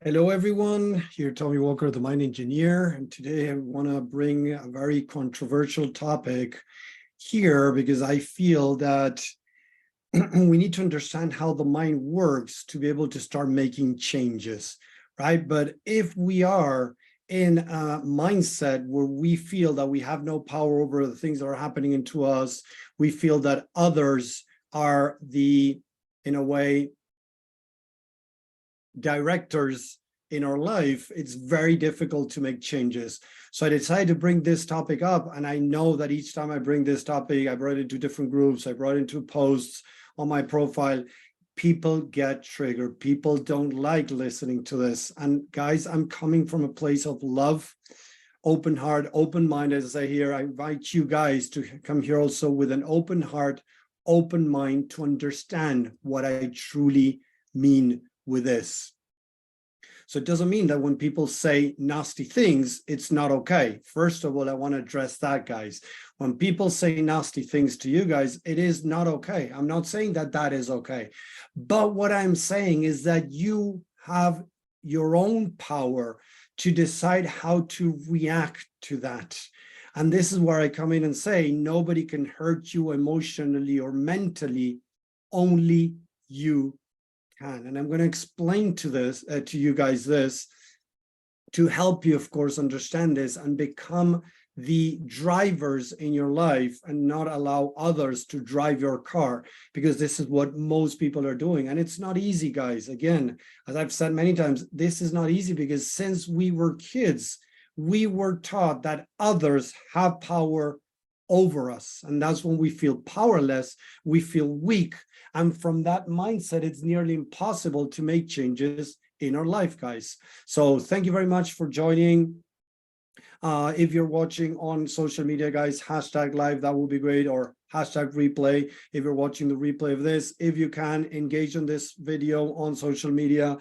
Hello, everyone. Here, Tommy Walker, the Mind Engineer, and today I want to bring a very controversial topic here because I feel that we need to understand how the mind works to be able to start making changes, right? But if we are in a mindset where we feel that we have no power over the things that are happening into us, we feel that others are in a way, directors in our life, it's very difficult to make changes. So I decided to bring this topic up, and I know that each time I bring this topic, I brought it into different groups, I brought it into posts on my profile, people get triggered. People don't like listening to this. And guys, I'm coming from a place of love, open heart, open mind. As I say here, I invite you guys to come here also with an open heart, open mind to understand what I truly mean with this. So it doesn't mean that when people say nasty things, it's not okay. First of all, I want to address that, guys. When people say nasty things to you guys, it is not okay. I'm not saying that that is okay. But what I'm saying is that you have your own power to decide how to react to that. And this is where I come in and say, nobody can hurt you emotionally or mentally, only you can. And I'm going to explain to you guys this to help you, of course, understand this and become the drivers in your life and not allow others to drive your car, because this is what most people are doing. And it's not easy, guys. Again, as I've said many times, this is not easy because since we were kids, we were taught that others have power over us. And that's when we feel powerless, we feel weak. And from that mindset, it's nearly impossible to make changes in our life, guys. So thank you very much for joining. If you're watching on social media, guys, hashtag live, that would be great, or hashtag replay. If you're watching the replay of this, if you can engage in this video on social media,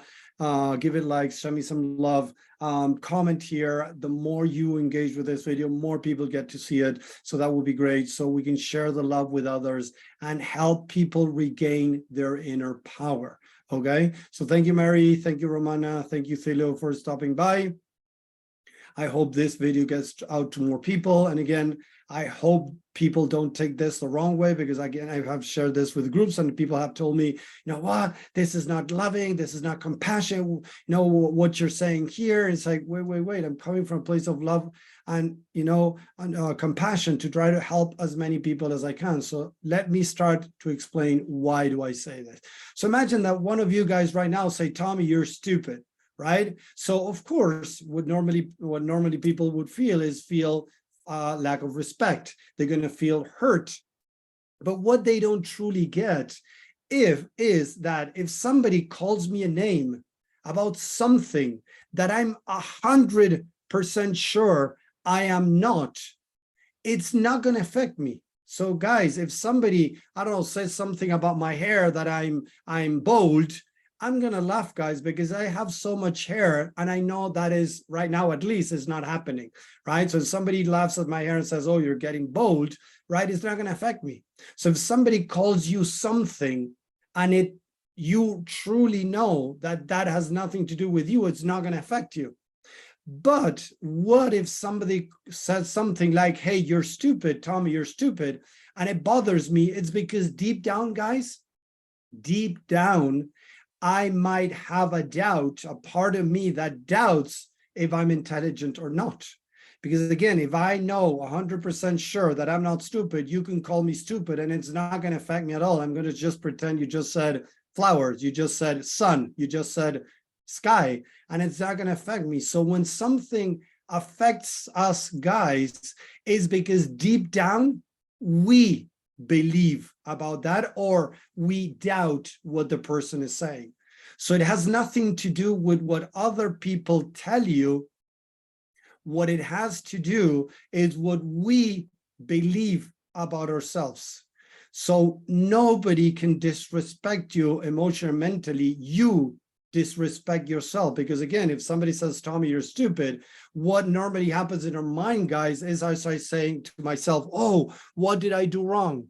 give it likes, show me some love, comment here. The more you engage with this video, more people get to see it. So that would be great. So we can share the love with others and help people regain their inner power. Okay. So thank you, Mary. Thank you, Romana. Thank you, Thilo, for stopping by. I hope this video gets out to more people. And again, I hope people don't take this the wrong way, because again, I have shared this with groups and people have told me, you know what, this is not loving, this is not compassion, you know, what you're saying here. It's like, wait, I'm coming from a place of love and, you know, and, compassion to try to help as many people as I can. So let me start to explain why do I say this. So imagine that one of you guys right now say, Tommy, you're stupid. Right? So of course, what normally people would feel lack of respect. They're going to feel hurt. But what they don't truly get is that if somebody calls me a name about something that I'm 100% sure I am not, it's not going to affect me. So guys, if somebody, I don't know, says something about my hair that I'm bald, I'm going to laugh, guys, because I have so much hair and I know that is right now, at least, is not happening, right? So if somebody laughs at my hair and says, oh, you're getting bald, right? It's not going to affect me. So if somebody calls you something and you truly know that that has nothing to do with you, it's not going to affect you. But what if somebody says something like, hey, you're stupid, Tommy, you're stupid, and it bothers me? It's because deep down, guys, deep down, I might have a doubt, a part of me that doubts if I'm intelligent or not. Because again, if I know 100% sure that I'm not stupid, you can call me stupid and it's not going to affect me at all. I'm going to just pretend you just said flowers, you just said sun, you just said sky, and it's not going to affect me. So when something affects us, guys, is because deep down, we believe about that, or we doubt what the person is saying. So it has nothing to do with what other people tell you. What it has to do is what we believe about ourselves. So nobody can disrespect you emotionally or mentally. You disrespect yourself, because again, if somebody says, Tommy, you're stupid, what normally happens in our mind, guys, is I start saying to myself, oh, what did I do wrong?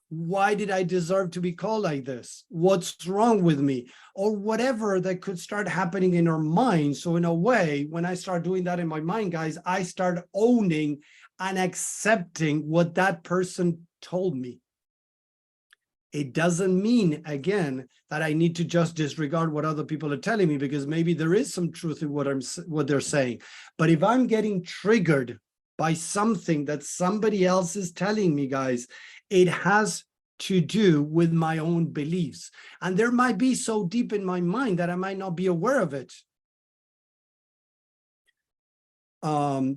Why did I deserve to be called like this? What's wrong with me? Or whatever that could start happening in our mind. So in a way, when I start doing that in my mind, guys, I start owning and accepting what that person told me. It doesn't mean, again, that I need to just disregard what other people are telling me, because maybe there is some truth in what they're saying. But if I'm getting triggered by something that somebody else is telling me, guys, it has to do with my own beliefs. And there might be so deep in my mind that I might not be aware of it.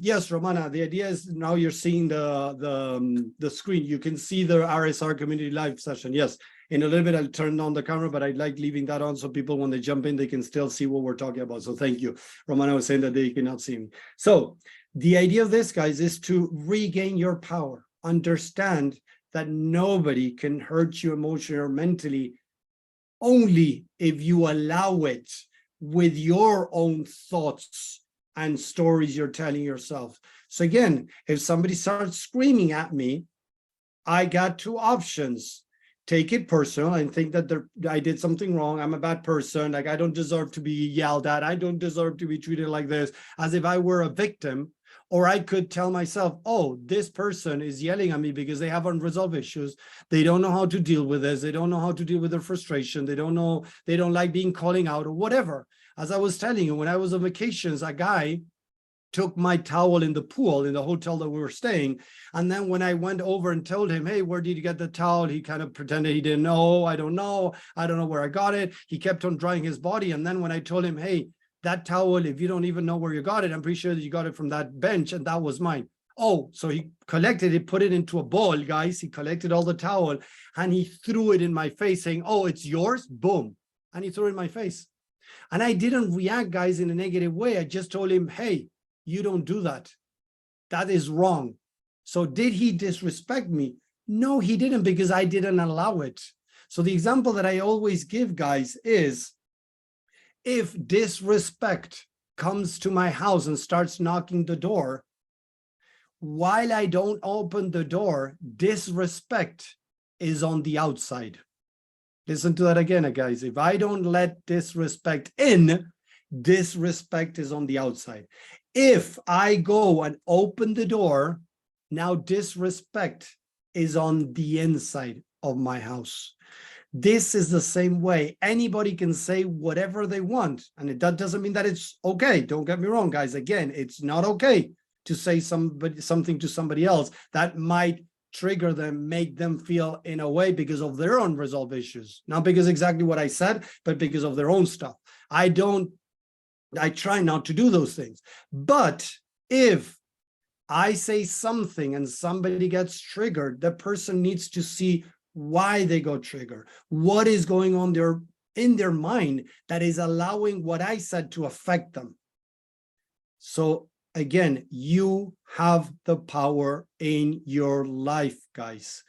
Yes, Romana, the idea is now you're seeing the screen. You can see the RSR community live session. Yes, in a little bit, I'll turn on the camera, but I like leaving that on so people, when they jump in, they can still see what we're talking about. So thank you. Romana was saying that they cannot see me. So the idea of this, guys, is to regain your power. Understand that nobody can hurt you emotionally or mentally only if you allow it with your own thoughts and stories you're telling yourself. So again, if somebody starts screaming at me, I got two options. Take it personal and think that I did something wrong. I'm a bad person. Like, I don't deserve to be yelled at. I don't deserve to be treated like this, as if I were a victim. Or I could tell myself, oh, this person is yelling at me because they have unresolved issues. They don't know how to deal with this. They don't know how to deal with their frustration. They don't like being calling out or whatever. As I was telling you, when I was on vacations, a guy took my towel in the pool in the hotel that we were staying. And then when I went over and told him, hey, where did you get the towel? He kind of pretended he didn't know. I don't know where I got it. He kept on drying his body. And then when I told him, hey, that towel, if you don't even know where you got it, I'm pretty sure that you got it from that bench and that was mine. Oh, so he collected it, put it into a bowl, guys. He collected all the towel and he threw it in my face saying, oh, it's yours? Boom. And he threw it in my face. And I didn't react, guys, in a negative way. I just told him, hey, you don't do that. That is wrong. So did he disrespect me? No, he didn't, because I didn't allow it. So the example that I always give, guys, is if disrespect comes to my house and starts knocking the door, while I don't open the door, disrespect is on the outside. Listen to that again, guys. If I don't let disrespect in, disrespect is on the outside. If I go and open the door, now disrespect is on the inside of my house. This is the same way. Anybody can say whatever they want. And that doesn't mean that it's okay. Don't get me wrong, guys. Again, it's not okay to say something to somebody else that might trigger them, make them feel in a way because of their unresolved issues. Not because exactly what I said, but because of their own stuff. I try not to do those things. But if I say something and somebody gets triggered, the person needs to see why they got triggered, what is going on there in their mind that is allowing what I said to affect them. So again, you have the power in your life, guys.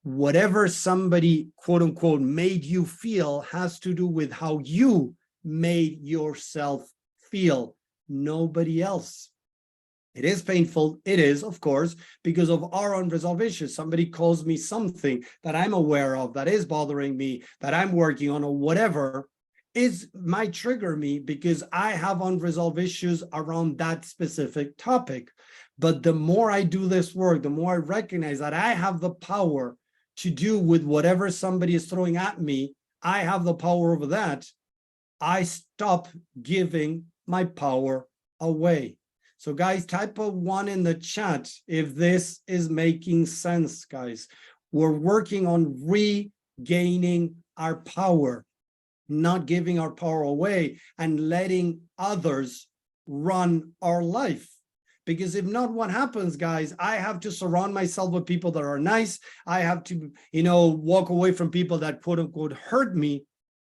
Whatever somebody, quote unquote, made you feel has to do with how you made yourself feel, nobody else. It is painful. It is, of course, because of our unresolved issues. Somebody calls me something that I'm aware of, that is bothering me, that I'm working on, or whatever, might trigger me because I have unresolved issues around that specific topic. But the more I do this work, the more I recognize that I have the power to do with whatever somebody is throwing at me. I have the power over that. I stop giving my power away. So guys, type a 1 in the chat if this is making sense, guys. We're working on regaining our power, not giving our power away and letting others run our life. Because if not, what happens, guys? I have to surround myself with people that are nice. I have to, walk away from people that, quote unquote, hurt me.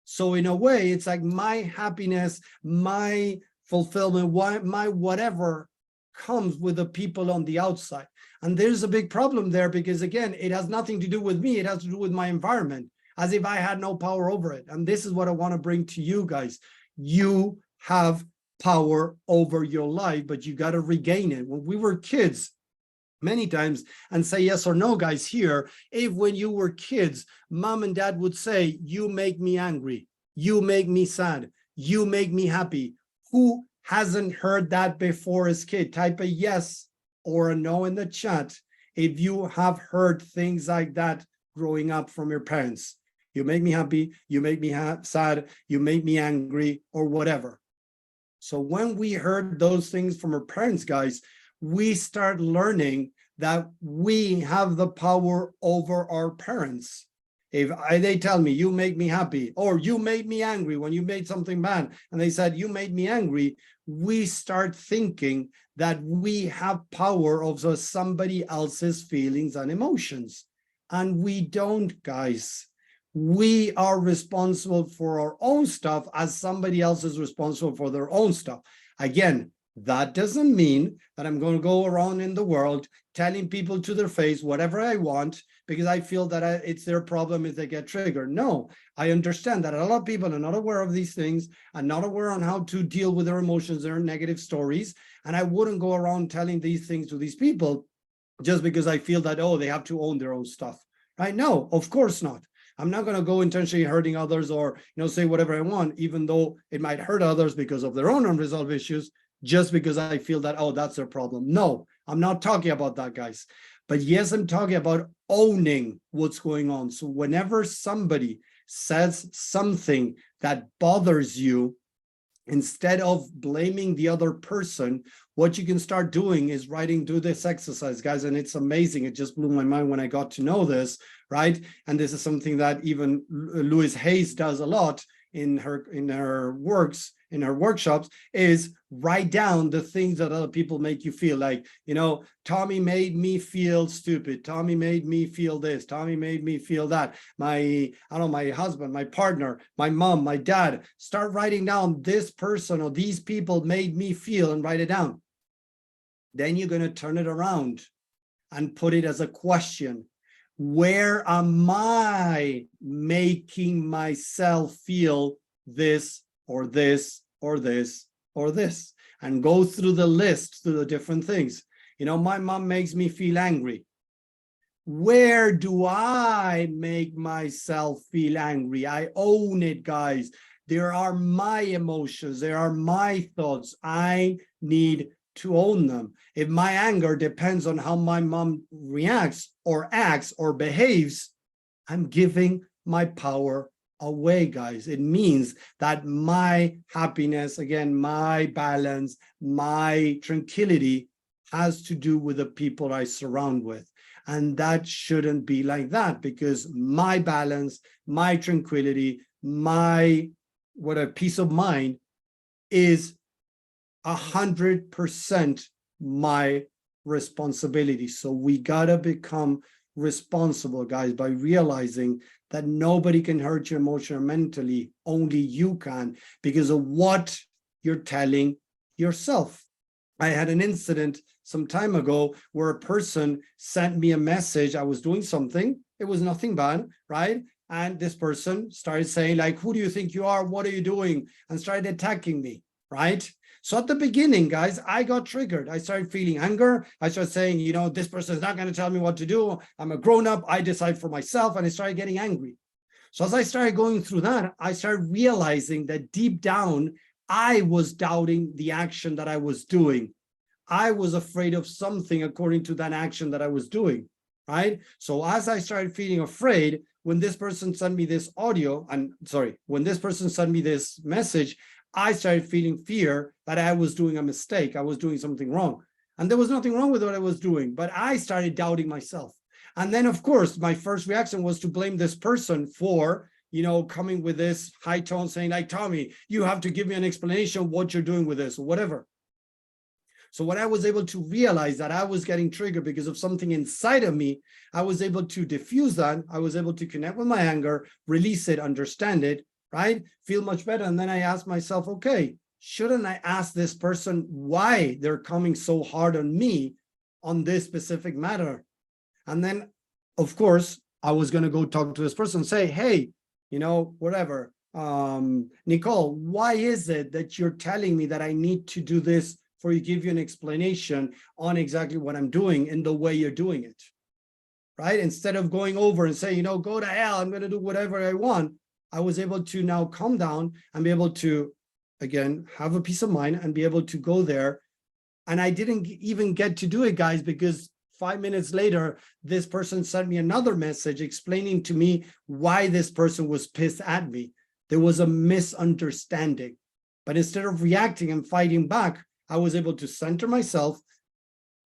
So in a way, it's like my happiness, my fulfillment, my whatever comes with the people on the outside. And there's a big problem there because, again, it has nothing to do with me. It has to do with my environment, as if I had no power over it. And this is what I want to bring to you guys. You have power over your life, but you got to regain it. When we were kids, many times and say yes or no, guys, here. If when you were kids, mom and dad would say, you make me angry, you make me sad, you make me happy. Who hasn't heard that before as kid? Type a yes or a no in the chat if you have heard things like that growing up from your parents. You make me happy, you make me sad, you make me angry, or whatever. So when we heard those things from our parents, guys, we start learning that we have the power over our parents. If they tell me, you make me happy, or you made me angry when you made something bad, and they said, you made me angry, we start thinking that we have power over somebody else's feelings and emotions. And we don't, guys. We are responsible for our own stuff as somebody else is responsible for their own stuff. Again, that doesn't mean that I'm going to go around in the world telling people to their face whatever I want because I feel that it's their problem if they get triggered. No, I understand that a lot of people are not aware of these things and not aware on how to deal with their emotions, their negative stories. And I wouldn't go around telling these things to these people just because I feel that, oh, they have to own their own stuff. Right? No, of course not. I'm not going to go intentionally hurting others or, say whatever I want, even though it might hurt others because of their own unresolved issues, just because I feel that, oh, that's their problem. No, I'm not talking about that, guys. But yes, I'm talking about owning what's going on. So whenever somebody says something that bothers you, instead of blaming the other person, what you can start doing is do this exercise, guys, and it's amazing. It just blew my mind when I got to know this, right? And this is something that even Louise Hayes does a lot in her workshops, is write down the things that other people make you feel. Like, Tommy made me feel stupid. Tommy made me feel this. Tommy made me feel that. My husband, my partner, my mom, my dad. Start writing down this person or these people made me feel, and write it down. Then you're going to turn it around and put it as a question. Where am I making myself feel this or this or this or this? And go through the list, through the different things. My mom makes me feel angry. Where do I make myself feel angry? I own it, guys. There are my emotions. There are my thoughts. I need to own them. If my anger depends on how my mom reacts or acts or behaves, I'm giving my power away, guys. It means that my happiness, again, my balance, my tranquility has to do with the people I surround with. And that shouldn't be like that, because my balance, my tranquility, my peace of mind is 100% my responsibility. So we gotta become responsible, guys, by realizing that nobody can hurt you emotionally or mentally, only you can, because of what you're telling yourself. I had an incident some time ago where a person sent me a message. I was doing something, it was nothing bad, right? And this person started saying, like, who do you think you are? What are you doing? And started attacking me, right? So at the beginning, guys, I got triggered. I started feeling anger. I started saying, this person is not going to tell me what to do. I'm a grown-up. I decide for myself. And I started getting angry. So as I started going through that, I started realizing that deep down, I was doubting the action that I was doing. I was afraid of something according to that action that I was doing, right? So as I started feeling afraid, when this person sent me this when this person sent me this message, I started feeling fear that I was doing a mistake. I was doing something wrong. And there was nothing wrong with what I was doing, but I started doubting myself. And then, of course, my first reaction was to blame this person for, coming with this high tone saying, like, Tommy, you have to give me an explanation of what you're doing with this or whatever. So when I was able to realize that I was getting triggered because of something inside of me, I was able to diffuse that. I was able to connect with my anger, release it, understand it, right? Feel much better. And then I asked myself, okay, shouldn't I ask this person why they're coming so hard on me on this specific matter? And then, of course, I was going to go talk to this person and say, hey, whatever, Nicole, why is it that you're telling me that I need to do this for you to give you an explanation on exactly what I'm doing and the way you're doing it, right? Instead of going over and saying, go to hell, I'm going to do whatever I want. I was able to now calm down and be able to, again, have a peace of mind and be able to go there. And I didn't even get to do it, guys, because 5 minutes later, this person sent me another message explaining to me why this person was pissed at me. There was a misunderstanding. But instead of reacting and fighting back, I was able to center myself,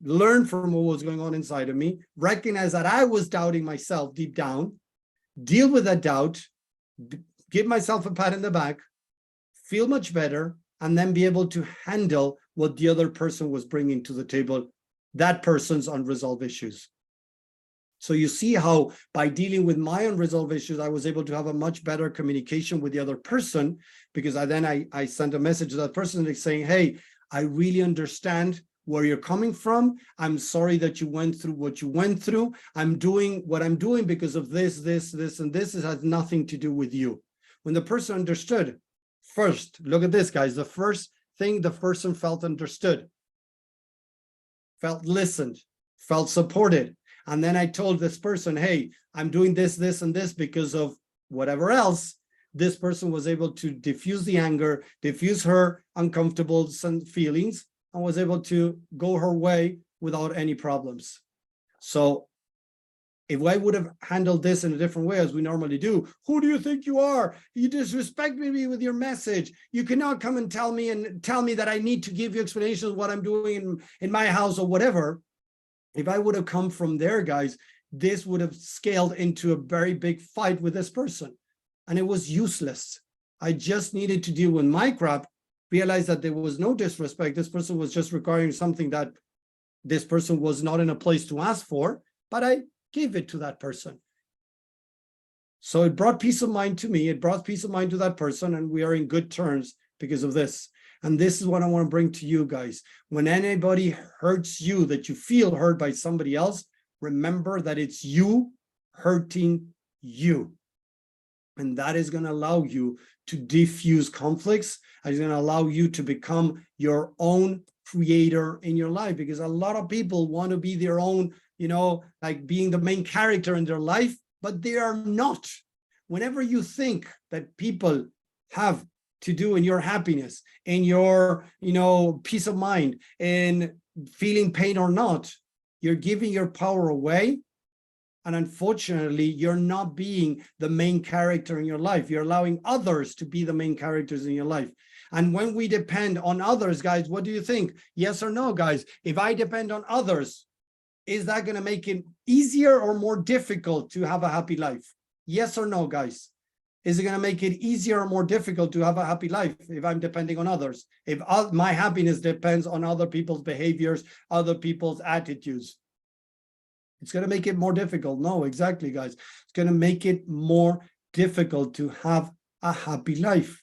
learn from what was going on inside of me, recognize that I was doubting myself deep down, deal with that doubt, give myself a pat in the back, feel much better, and then be able to handle what the other person was bringing to the table, that person's unresolved issues. So you see how by dealing with my unresolved issues, I was able to have a much better communication with the other person, because I sent a message to that person saying, hey, I really understand where you're coming from. I'm sorry that you went through what you went through. I'm doing what I'm doing because of this, and this. It has nothing to do with you. When the person understood, first, look at this, guys. The first thing, the person felt understood, felt listened, felt supported. And then I told this person, hey, I'm doing this, and this because of whatever else. This person was able to diffuse the anger, diffuse her uncomfortable feelings, and was able to go her way without any problems. So if I would have handled this in a different way, as we normally do, who do you think you are? You disrespect me with your message. You cannot come and tell me that I need to give you explanations of what I'm doing in my house or whatever. If I would have come from there, guys, this would have scaled into a very big fight with this person. And it was useless. I just needed to deal with my crap, realize that there was no disrespect. This person was just requiring something that this person was not in a place to ask for, but I gave it to that person. So it brought peace of mind to me. It brought peace of mind to that person, and we are in good terms because of this. And this is what I want to bring to you guys. When anybody hurts you, that you feel hurt by somebody else, remember that it's you hurting you. And that is going to allow you to diffuse conflicts. It's going to allow you to become your own creator in your life, because a lot of people want to be their own, like being the main character in their life, but they are not. Whenever you think that people have to do in your happiness, in your, peace of mind, in feeling pain or not, you're giving your power away. And unfortunately, you're not being the main character in your life. You're allowing others to be the main characters in your life. And when we depend on others, guys, what do you think? Yes or no, guys? If I depend on others, is that going to make it easier or more difficult to have a happy life? Yes or no, guys? Is it going to make it easier or more difficult to have a happy life if I'm depending on others? If my happiness depends on other people's behaviors, other people's attitudes? It's going to make it more difficult. No, exactly, guys. It's going to make it more difficult to have a happy life.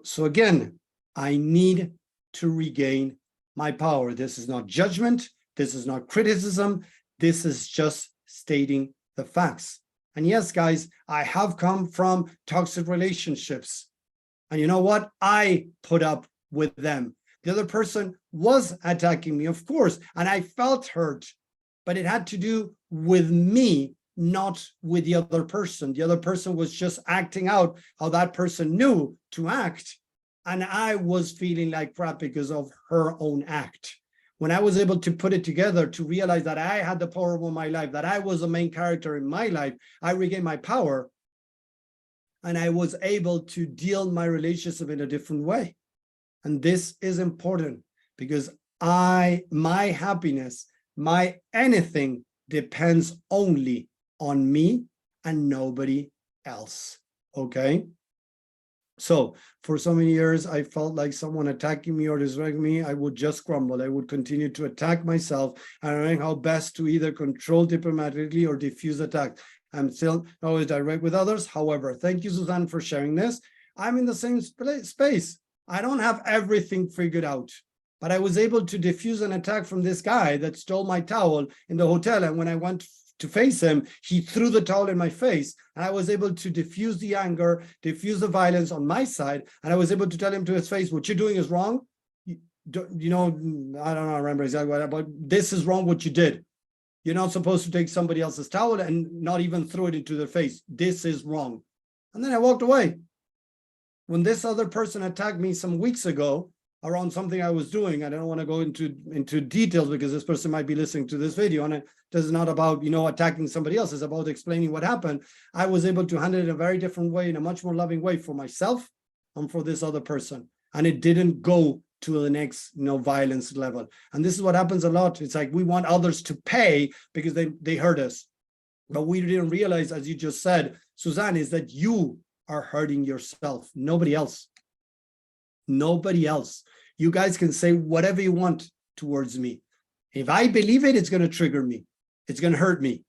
So again, I need to regain my power. This is not judgment. This is not criticism. This is just stating the facts. And yes, guys, I have come from toxic relationships. And you know what? I put up with them. The other person was attacking me, of course, and I felt hurt. But it had to do with me, not with the other person. The other person was just acting out how that person knew to act. And I was feeling like crap because of her own act. When I was able to put it together to realize that I had the power over my life, that I was the main character in my life, I regained my power. And I was able to deal my relationship in a different way. And this is important because my happiness, my anything depends only on me and nobody else. Okay. So for so many years, I felt like someone attacking me or disrespecting me, I would just crumble. I would continue to attack myself and learn how best to either control diplomatically or diffuse attacks. I'm still always direct with others. However, thank you, Suzanne, for sharing this. I'm in the same space. I don't have everything figured out. But I was able to diffuse an attack from this guy that stole my towel in the hotel. And when I went to face him, he threw the towel in my face. And I was able to diffuse the anger, diffuse the violence on my side. And I was able to tell him to his face, what you're doing is wrong. you know, I don't know, I remember exactly what, but this is wrong what you did. You're not supposed to take somebody else's towel and not even throw it into their face. This is wrong. And then I walked away. When this other person attacked me some weeks ago around something I was doing, I don't want to go into details because this person might be listening to this video, and this is not about, you know, attacking somebody else. It's about explaining what happened. I was able to handle it in a very different way, in a much more loving way for myself and for this other person. And it didn't go to the next, you know, violence level. And this is what happens a lot. It's like we want others to pay because they hurt us. But we didn't realize, as you just said, Suzanne, is that you are hurting yourself, nobody else. Nobody else. You guys can say whatever you want towards me. If I believe it, it's going to trigger me. It's going to hurt me.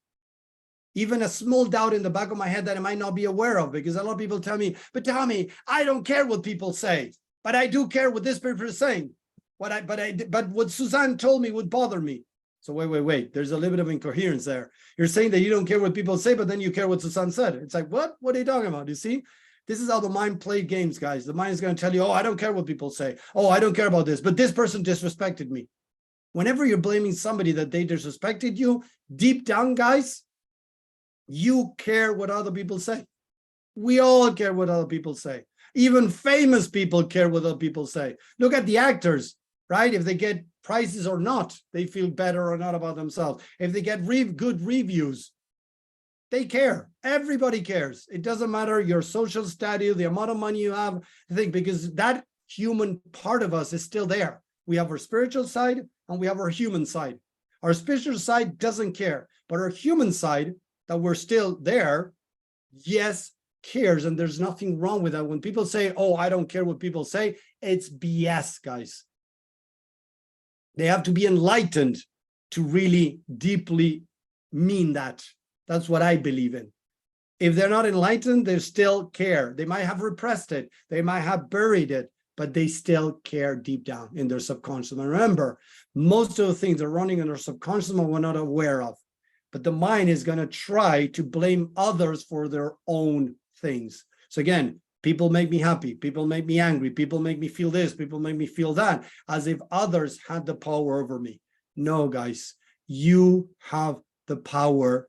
Even a small doubt in the back of my head that I might not be aware of, because a lot of people tell me, but Tommy, I don't care what people say, but I do care what this person is saying. But what Suzanne told me would bother me. So wait. There's a little bit of incoherence there. You're saying that you don't care what people say, but then you care what Suzanne said. It's like, what? What are you talking about? You see? This is how the mind plays games, guys. The mind is going to tell you, oh, I don't care what people say. Oh, I don't care about this, but this person disrespected me. Whenever you're blaming somebody that they disrespected you, deep down, guys, you care what other people say. We all care what other people say. Even famous people care what other people say. Look at the actors, right? If they get prizes or not, they feel better or not about themselves. If they get good reviews, they care. Everybody cares. It doesn't matter your social status, the amount of money you have, I think, because that human part of us is still there. We have our spiritual side and we have our human side. Our spiritual side doesn't care, but our human side, that we're still there, yes, cares. And there's nothing wrong with that. When people say, oh, I don't care what people say, it's BS, guys. They have to be enlightened to really deeply mean that. That's what I believe in. If they're not enlightened, they still care. They might have repressed it. They might have buried it, but they still care deep down in their subconscious. And remember, most of the things are running in our subconscious mind we're not aware of. But the mind is going to try to blame others for their own things. So again, people make me happy. People make me angry. People make me feel this. People make me feel that, as if others had the power over me. No, guys, you have the power,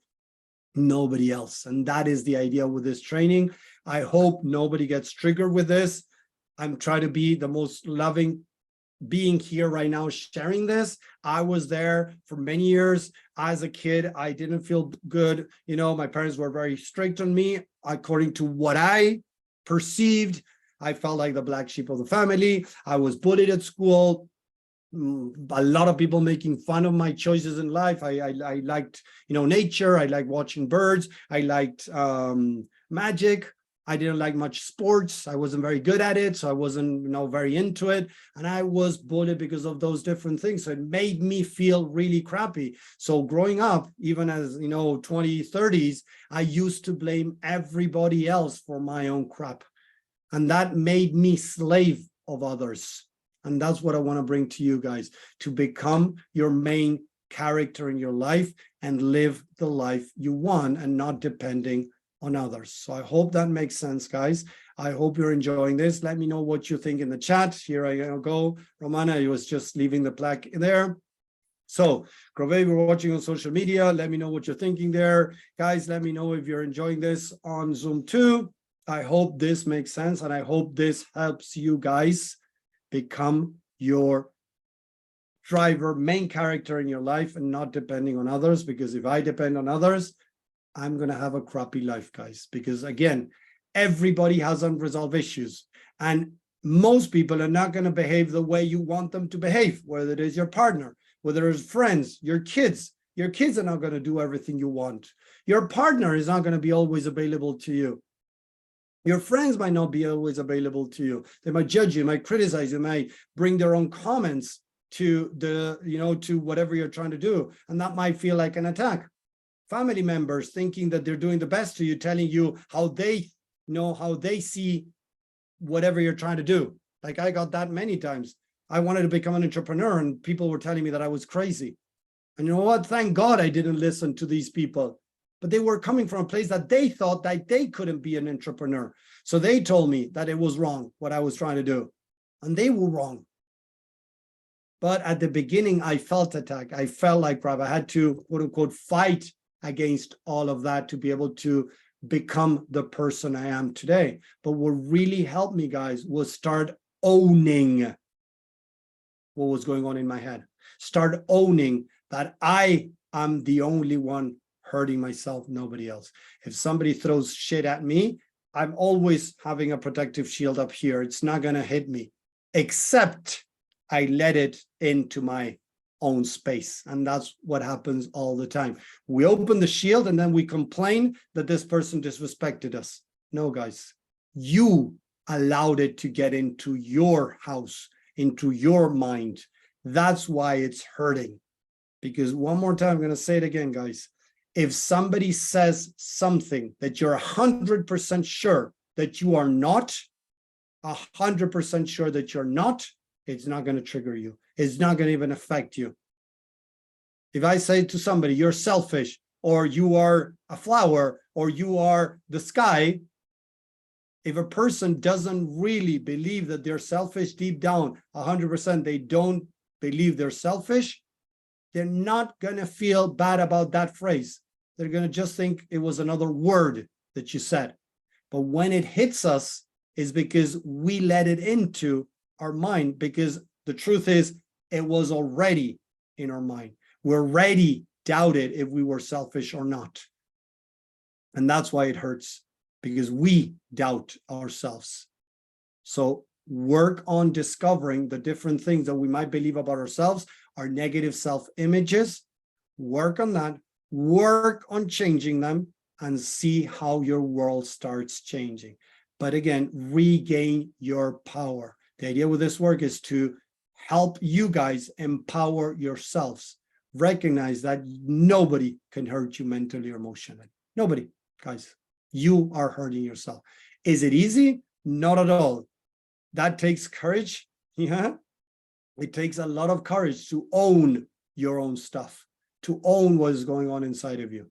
nobody else. And that is the idea with this training. I hope nobody gets triggered with this. I'm trying to be the most loving being here right now sharing this. I was there for many years. As a kid, I didn't feel good. You know, my parents were very strict on me according to what I perceived. I felt like the black sheep of the family. I was bullied at school. A lot of people making fun of my choices in life. I liked, you know, nature. I liked watching birds. I liked magic. I didn't like much sports. I wasn't very good at it, so I wasn't, you know, very into it. And I was bullied because of those different things. So it made me feel really crappy. So growing up, even as, you know, 20s, 30s, I used to blame everybody else for my own crap. And that made me slave of others. And that's what I want to bring to you guys, to become your main character in your life and live the life you want and not depending on others. So I hope that makes sense, guys. I hope you're enjoying this. Let me know what you think in the chat. Here I go. Romana, I was just leaving the plaque there. So, Grove, we're watching on social media. Let me know what you're thinking there. Guys, let me know if you're enjoying this on Zoom too. I hope this makes sense, and I hope this helps you guys become your driver, main character in your life and not depending on others. Because if I depend on others, I'm going to have a crappy life, guys, because again, everybody has unresolved issues and most people are not going to behave the way you want them to behave, whether it is your partner, whether it's friends, your kids are not going to do everything you want. Your partner is not going to be always available to you. Your friends might not be always available to you. They might judge you, might criticize you, might bring their own comments to the, you know, to whatever you're trying to do. And that might feel like an attack. Family members thinking that they're doing the best to you, telling you how they know, how they see whatever you're trying to do. Like I got that many times. I wanted to become an entrepreneur and people were telling me that I was crazy. And you know what? Thank God I didn't listen to these people. But they were coming from a place that they thought that they couldn't be an entrepreneur. So they told me that it was wrong, what I was trying to do. And they were wrong. But at the beginning, I felt attacked. I felt like, Rob, I had to, quote unquote, fight against all of that to be able to become the person I am today. But what really helped me, guys, was start owning what was going on in my head. Start owning that I am the only one hurting myself, nobody else. If somebody throws shit at me, I'm always having a protective shield up here. It's not going to hit me, except I let it into my own space. And that's what happens all the time. We open the shield and then we complain that this person disrespected us. No, guys, you allowed it to get into your house, into your mind. That's why it's hurting. Because one more time, I'm going to say it again, guys. If somebody says something that you're 100% sure that you are not, 100% sure that you're not, it's not going to trigger you. It's not going to even affect you. If I say to somebody, you're selfish, or you are a flower, or you are the sky, if a person doesn't really believe that they're selfish deep down, 100%, they don't believe they're selfish, they're not going to feel bad about that phrase. They're going to just think it was another word that you said. But when it hits us, is because we let it into our mind, because the truth is it was already in our mind. We already doubted if we were selfish or not. And that's why it hurts, because we doubt ourselves. So work on discovering the different things that we might believe about ourselves, our negative self-images. Work on that, work on changing them, and see how your world starts changing. But again, regain your power. The idea with this work is to help you guys empower yourselves. Recognize that nobody can hurt you mentally or emotionally. Nobody, guys. You are hurting yourself. Is it easy? Not at all. That takes courage. Yeah. It takes a lot of courage to own your own stuff, to own what is going on inside of you.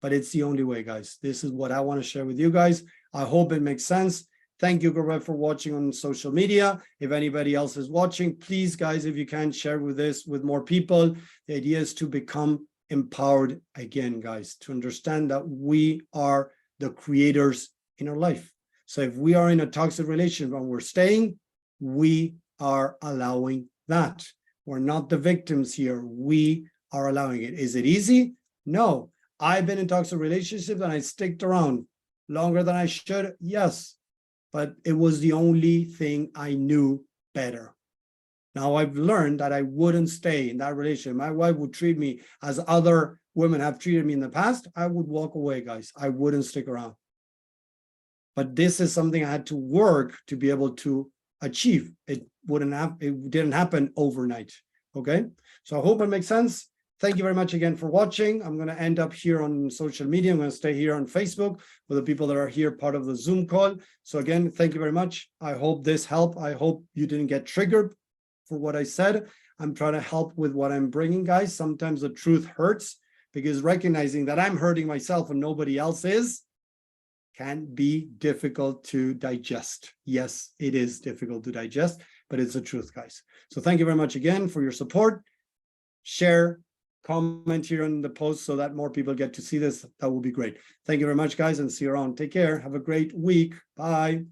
But it's the only way, guys. This is what I want to share with you guys. I hope it makes sense. Thank you, Gaurav, for watching on social media. If anybody else is watching, please, guys, if you can, share with this with more people. The idea is to become empowered again, guys, to understand that we are the creators in our life. So if we are in a toxic relationship and we're staying, we are allowing that. We're not the victims here. We are allowing it. Is it easy? No. I've been in toxic relationships and I sticked around longer than I should. Yes. But it was the only thing I knew better. Now I've learned that I wouldn't stay in that relationship. My wife would treat me as other women have treated me in the past. I would walk away, guys. I wouldn't stick around. But this is something I had to work to be able to achieve. It didn't happen overnight. Okay. So I hope it makes sense. Thank you very much again for watching. I'm going to end up here on social media. I'm going to stay here on Facebook with the people that are here, part of the Zoom call. So again, thank you very much. I hope this helped. I hope you didn't get triggered for what I said. I'm trying to help with what I'm bringing, guys. Sometimes the truth hurts, because recognizing that I'm hurting myself and nobody else is can be difficult to digest. Yes, it is difficult to digest, but it's the truth, guys. So thank you very much again for your support. Share, comment here on the post so that more people get to see this. That will be great. Thank you very much, guys, and see you around. Take care. Have a great week. Bye.